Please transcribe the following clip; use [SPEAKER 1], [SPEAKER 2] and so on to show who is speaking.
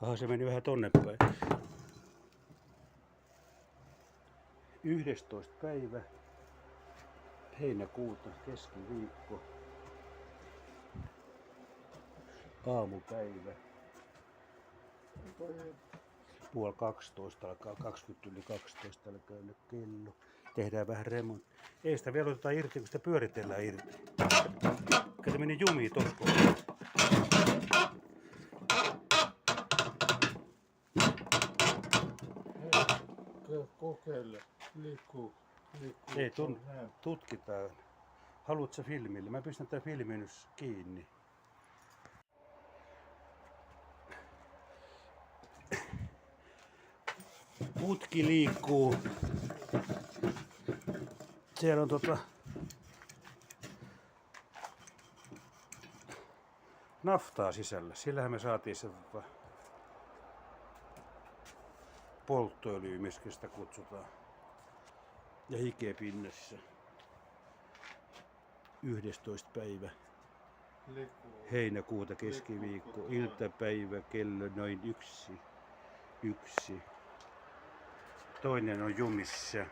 [SPEAKER 1] Aha, se meni vähän tonne päin. 11. päivä heinäkuuta, keskiviikko, aamupäivä. 11:30 alkaa, 20 yli 12 alkaa nyt kello. Tehdään vähän remontti. Ei sitä vielä oteta irti, kun sitä pyöritellään irti. Se meni jumiin tossa kohdassa.
[SPEAKER 2] Kokeile. Liikkuu.
[SPEAKER 1] Ei, tutkitaan. Haluatko sä filmille? Mä pistän tän filmin nyt kiinni. Putki liikkuu. Siellä on naftaa sisällä. Sillähän me saatiin se polttoöljy, miksi sitä kutsutaan. Ja hikeä pinnassa. 11. päivä heinäkuuta, keskiviikko, iltapäivä, kello noin 1. Toinen on jumissa.